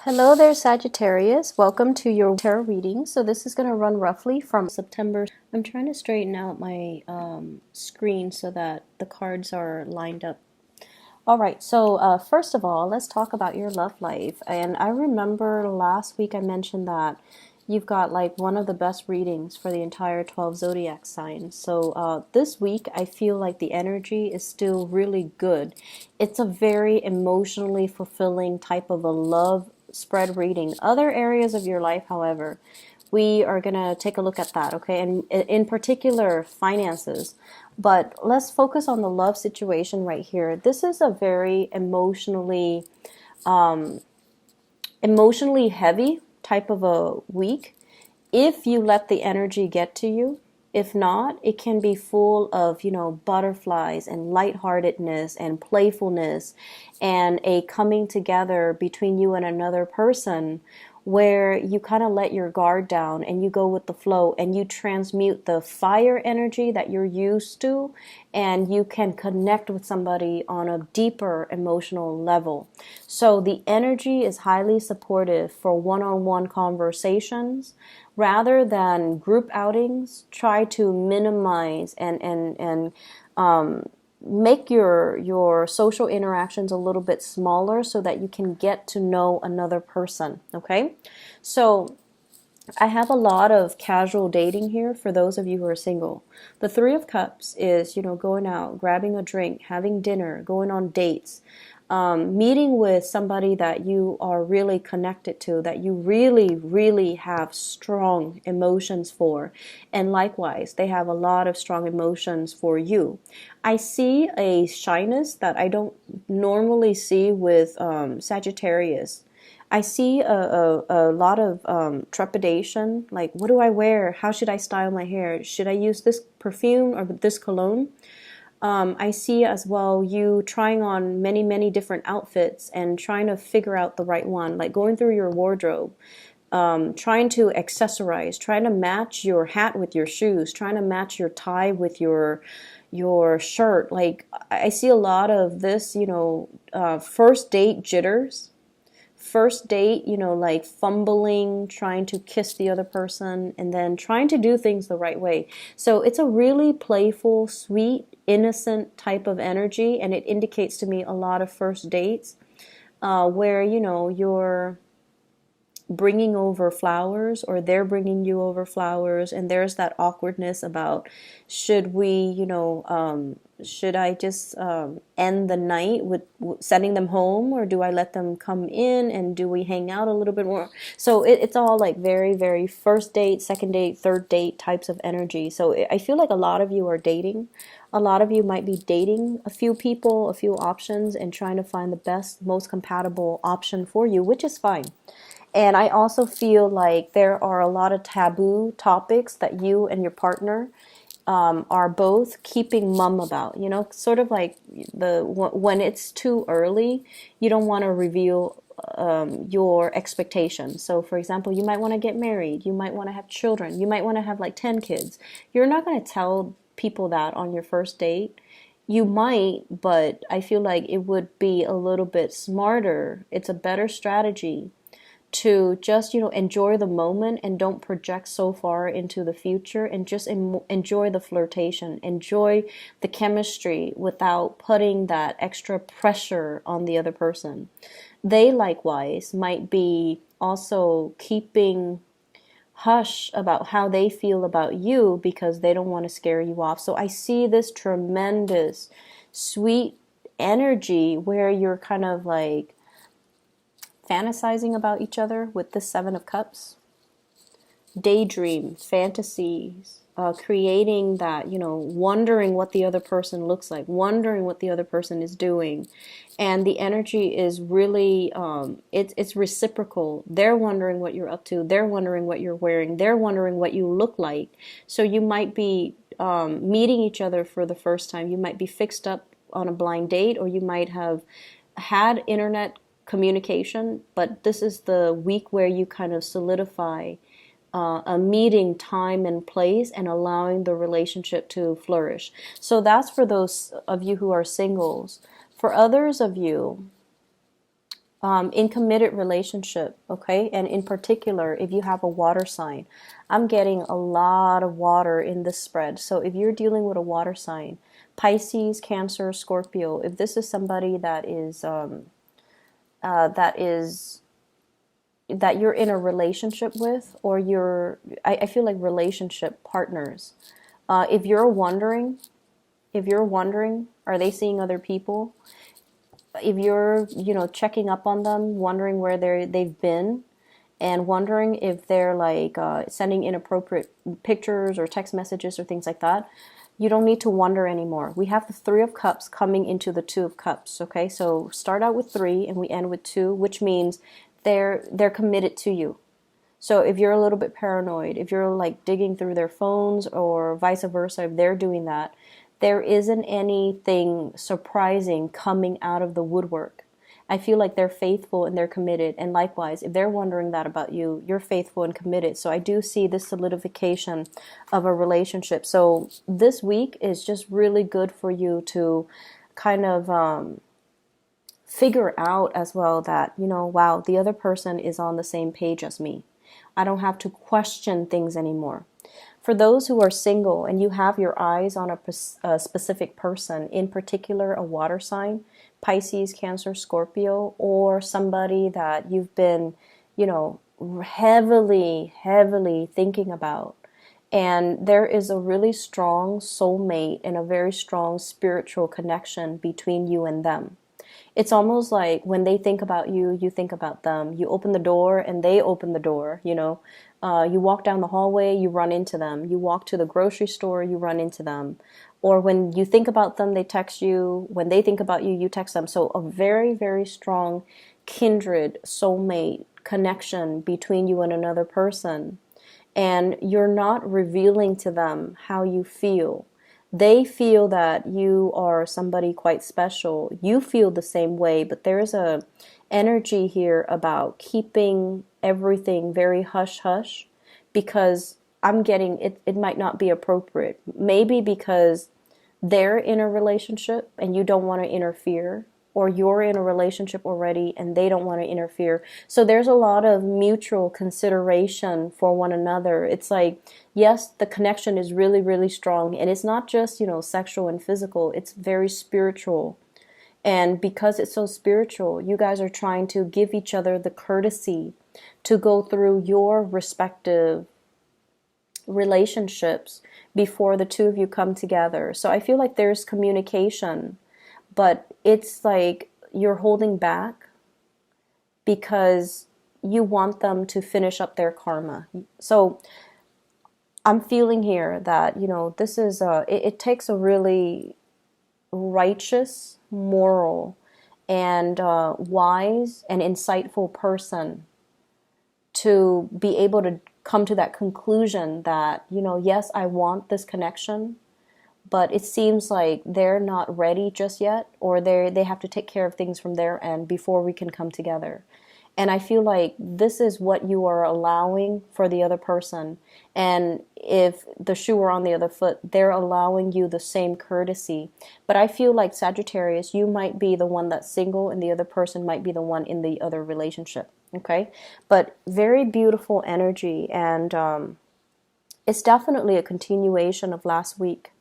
Hello there, Sagittarius. Welcome to your tarot reading. So this is going to run roughly from September. I'm trying to straighten out my screen so that the cards are lined up. All right, so first of all, let's talk about your love life. And I remember last week I mentioned that you've got like one of the best readings for the entire 12 zodiac signs. So this week I feel like the energy is still really good. It's a very emotionally fulfilling type of a love spread reading. Other areas of your life, however, we are going to take a look at that, okay? And in particular, finances. But let's focus on the love situation right here. This is a very emotionally heavy type of a week if you let the energy get to you. If not, it can be full of, butterflies and lightheartedness and playfulness and a coming together between you and another person where you kind of let your guard down and you go with the flow and you transmute the fire energy that you're used to, and you can connect with somebody on a deeper emotional level. So the energy is highly supportive for one-on-one conversations. Rather than group outings, try to minimize and make your social interactions a little bit smaller so that you can get to know another person, okay? So I have a lot of casual dating here for those of you who are single. The Three of Cups is, going out, grabbing a drink, having dinner, going on dates, meeting with somebody that you are really connected to, that you really, really have strong emotions for. And likewise, they have a lot of strong emotions for you. I see a shyness that I don't normally see with Sagittarius. I see a lot of trepidation, like, what do I wear? How should I style my hair? Should I use this perfume or this cologne? I see as well you trying on many, many different outfits and trying to figure out the right one, like going through your wardrobe, trying to accessorize, trying to match your hat with your shoes, trying to match your tie with your shirt. Like, I see a lot of this, first date jitters. First date, like fumbling, trying to kiss the other person, and then trying to do things the right way. So it's a really playful, sweet, innocent type of energy, and it indicates to me a lot of first dates where, you're bringing over flowers or they're bringing you over flowers, and there's that awkwardness about should we, should I just end the night with sending them home, or do I let them come in and do we hang out a little bit more? So it's all like very, very first date, second date, third date types of energy. So I feel like a lot of you are dating. A lot of you might be dating a few people, a few options, and trying to find the best, most compatible option for you, which is fine. And I also feel like there are a lot of taboo topics that you and your partner are both keeping mum about, sort of like when it's too early, you don't want to reveal your expectations. So for example, you might want to get married, you might want to have children, you might want to have like 10 kids. You're not going to tell people that on your first date. You might, but I feel like it would be a little bit smarter. It's a better strategy to just, enjoy the moment and don't project so far into the future, and just enjoy the flirtation, enjoy the chemistry without putting that extra pressure on the other person. They likewise might be also keeping hush about how they feel about you because they don't want to scare you off. So I see this tremendous sweet energy where you're kind of like fantasizing about each other with the Seven of Cups. Daydream, fantasies, creating that, wondering what the other person looks like, wondering what the other person is doing. And the energy is really, it's reciprocal. They're wondering what you're up to. They're wondering what you're wearing. They're wondering what you look like. So you might be meeting each other for the first time. You might be fixed up on a blind date, or you might have had internet communication, but this is the week where you kind of solidify a meeting time and place and allowing the relationship to flourish. So that's for those of you who are singles. For others of you, In committed relationship, okay? And in particular, if you have a water sign, I'm getting a lot of water in this spread. So if you're dealing with a water sign, Pisces, Cancer, Scorpio, if this is somebody that is that you're in a relationship with, or I feel like relationship partners. If you're wondering, are they seeing other people? If you're, checking up on them, wondering where they've been, and wondering if they're like sending inappropriate pictures or text messages or things like that, you don't need to wonder anymore. We have the Three of Cups coming into the Two of Cups, okay? So start out with 3 and we end with 2, which means they're committed to you. So if you're a little bit paranoid, if you're like digging through their phones or vice versa, if they're doing that, there isn't anything surprising coming out of the woodwork. I feel like they're faithful and they're committed. And likewise, if they're wondering that about you, you're faithful and committed. So I do see this solidification of a relationship. So this week is just really good for you to kind of figure out as well that, wow, the other person is on the same page as me. I don't have to question things anymore. For those who are single and you have your eyes on a specific person, in particular a water sign, Pisces, Cancer, Scorpio, or somebody that you've been, heavily, heavily thinking about, and there is a really strong soulmate and a very strong spiritual connection between you and them. It's almost like when they think about you, you think about them. You open the door and they open the door, You walk down the hallway, you run into them. You walk to the grocery store, you run into them. Or when you think about them, they text you. When they think about you, you text them. So a very, very strong kindred soulmate connection between you and another person. And you're not revealing to them how you feel. They feel that you are somebody quite special. You feel the same way, but there's a energy here about keeping everything very hush hush, because I'm getting it. It might not be appropriate. Maybe because they're in a relationship and you don't want to interfere, or you're in a relationship already and they don't want to interfere. So there's a lot of mutual consideration for one another. It's like, yes, the connection is really, really strong, and it's not just, sexual and physical, it's very spiritual. And because it's so spiritual, you guys are trying to give each other the courtesy to go through your respective relationships before the two of you come together. So I feel like there's communication, but it's like you're holding back because you want them to finish up their karma. So I'm feeling here that, this is it takes a really righteous, moral, and wise and insightful person to be able to come to that conclusion that, yes, I want this connection, but it seems like they're not ready just yet, or they have to take care of things from their end before we can come together. And I feel like this is what you are allowing for the other person. And if the shoe were on the other foot, they're allowing you the same courtesy. But I feel like, Sagittarius, you might be the one that's single and the other person might be the one in the other relationship. Okay? But very beautiful energy. And it's definitely a continuation of last week.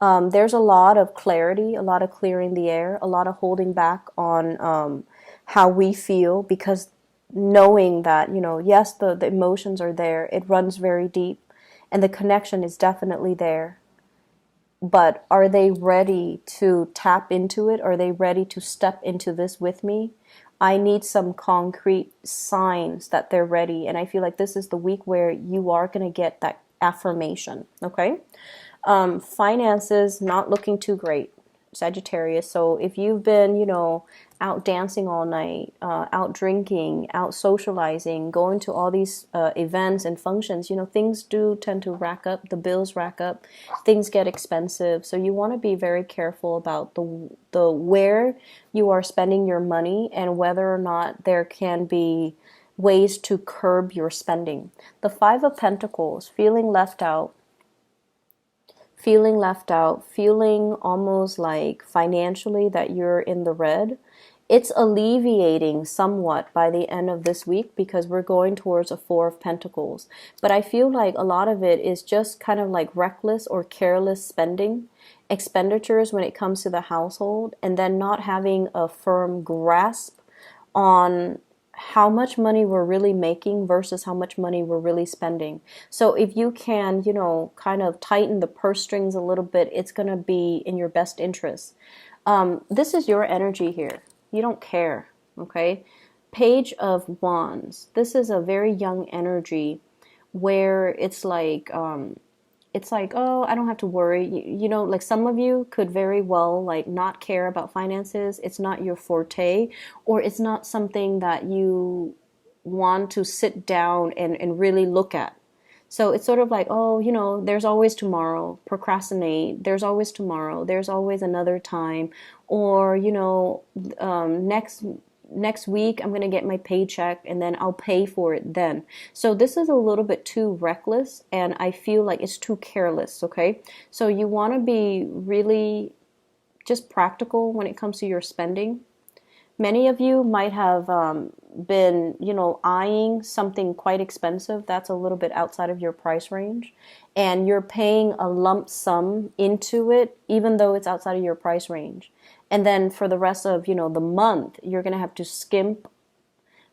There's a lot of clarity, a lot of clearing the air, a lot of holding back on how we feel, because knowing that, yes, the emotions are there, it runs very deep, and the connection is definitely there. But are they ready to tap into it? Are they ready to step into this with me? I need some concrete signs that they're ready, and I feel like this is the week where you are going to get that affirmation, okay? Finances not looking too great, Sagittarius. So if you've been, out dancing all night, out drinking, out socializing, going to all these events and functions, things do tend to rack up. The bills rack up. Things get expensive. So you want to be very careful about the where you are spending your money, and whether or not there can be ways to curb your spending. The Five of Pentacles, feeling left out, feeling almost like financially that you're in the red. It's alleviating somewhat by the end of this week because we're going towards a Four of Pentacles. But I feel like a lot of it is just kind of like reckless or careless spending, expenditures when it comes to the household, and then not having a firm grasp on how much money we're really making versus how much money we're really spending. So if you can, kind of tighten the purse strings a little bit, it's going to be in your best interest. This is your energy here. You don't care, okay? Page of Wands. This is a very young energy where it's like, oh, I don't have to worry. Like some of you could very well like not care about finances. It's not your forte, or it's not something that you want to sit down and really look at. So it's sort of like, oh, there's always tomorrow, procrastinate. There's always tomorrow. There's always another time. Or, next week I'm going to get my paycheck and then I'll pay for it then. So this is a little bit too reckless, and I feel like it's too careless, okay? So you want to be really just practical when it comes to your spending. Many of you might have been, eyeing something quite expensive that's a little bit outside of your price range, and you're paying a lump sum into it, even though it's outside of your price range. And then for the rest of, the month, you're going to have to skimp,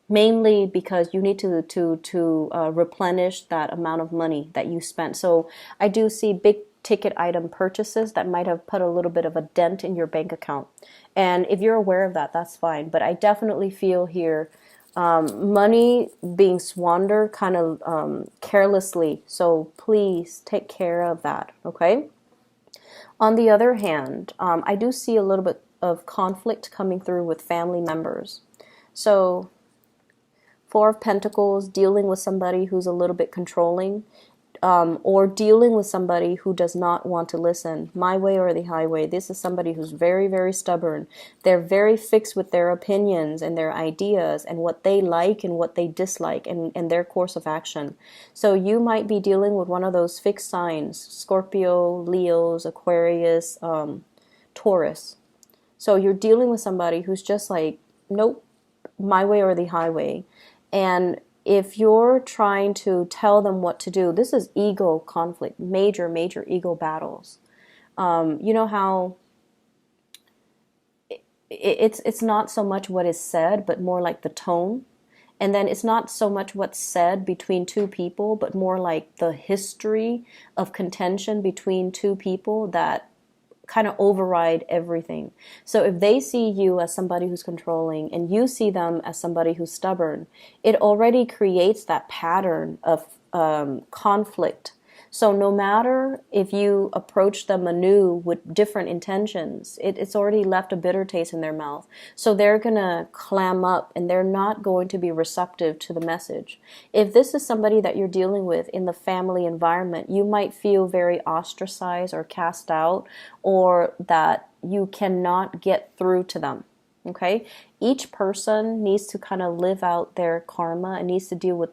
mainly because you need to replenish that amount of money that you spent. So I do see big ticket item purchases that might have put a little bit of a dent in your bank account. And if you're aware of that, that's fine. But I definitely feel here money being squandered kind of carelessly. So please take care of that, okay? On the other hand, I do see a little bit of conflict coming through with family members. So Four of Pentacles, dealing with somebody who's a little bit controlling, or dealing with somebody who does not want to listen. My way or the highway. This is somebody who's very, very stubborn. They're very fixed with their opinions and their ideas and what they like and what they dislike and their course of action. So you might be dealing with one of those fixed signs: Scorpio, Leos, Aquarius, Taurus. So you're dealing with somebody who's just like, nope, my way or the highway. And if you're trying to tell them what to do, this is ego conflict, major, major ego battles. You know how it's not so much what is said, but more like the tone. And then it's not so much what's said between two people, but more like the history of contention between two people that kind of override everything. So if they see you as somebody who's controlling and you see them as somebody who's stubborn, it already creates that pattern of conflict. So no matter if you approach them anew with different intentions, it's already left a bitter taste in their mouth. So they're going to clam up and they're not going to be receptive to the message. If this is somebody that you're dealing with in the family environment, you might feel very ostracized or cast out, or that you cannot get through to them. Okay, each person needs to kind of live out their karma and needs to deal with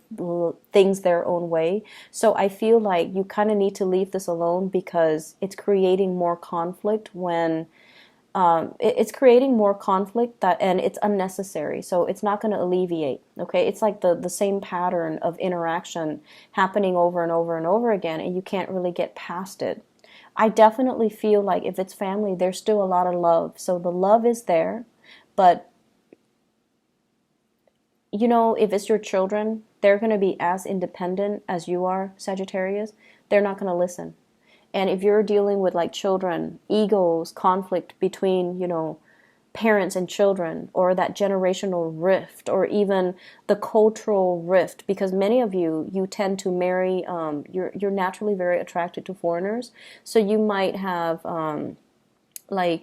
things their own way. So I feel like you kind of need to leave this alone, because it's creating more conflict when it's creating more conflict and it's unnecessary. So it's not going to alleviate. Okay, it's like the same pattern of interaction happening over and over and over again, and you can't really get past it. I definitely feel like if it's family, there's still a lot of love. So the love is there. But, if it's your children, they're going to be as independent as you are, Sagittarius. They're not going to listen. And if you're dealing with like children, egos, conflict between, parents and children, or that generational rift, or even the cultural rift, because many of you tend to marry, you're naturally very attracted to foreigners. So you might have...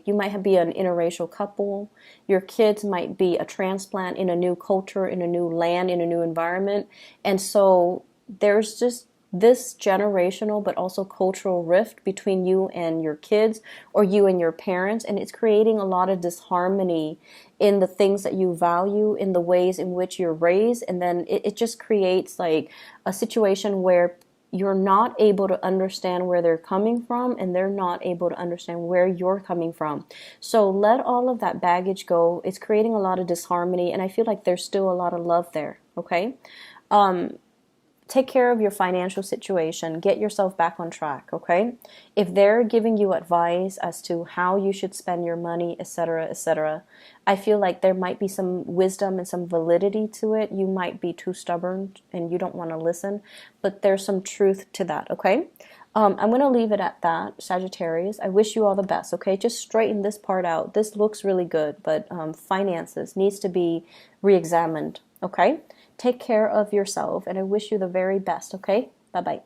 you might be an interracial couple. Your kids might be a transplant in a new culture, in a new land, in a new environment. And so there's just this generational but also cultural rift between you and your kids, or you and your parents. And it's creating a lot of disharmony in the things that you value, in the ways in which you're raised. And then it just creates like a situation where you're not able to understand where they're coming from, and they're not able to understand where you're coming from. So let all of that baggage go. It's creating a lot of disharmony, and I feel like there's still a lot of love there, okay? Take care of your financial situation. Get yourself back on track, okay? If they're giving you advice as to how you should spend your money, etc., etc., I feel like there might be some wisdom and some validity to it. You might be too stubborn and you don't want to listen, but there's some truth to that, okay? I'm going to leave it at that, Sagittarius. I wish you all the best, okay? Just straighten this part out. This looks really good, but finances needs to be re-examined, okay? Take care of yourself, and I wish you the very best, okay? Bye-bye.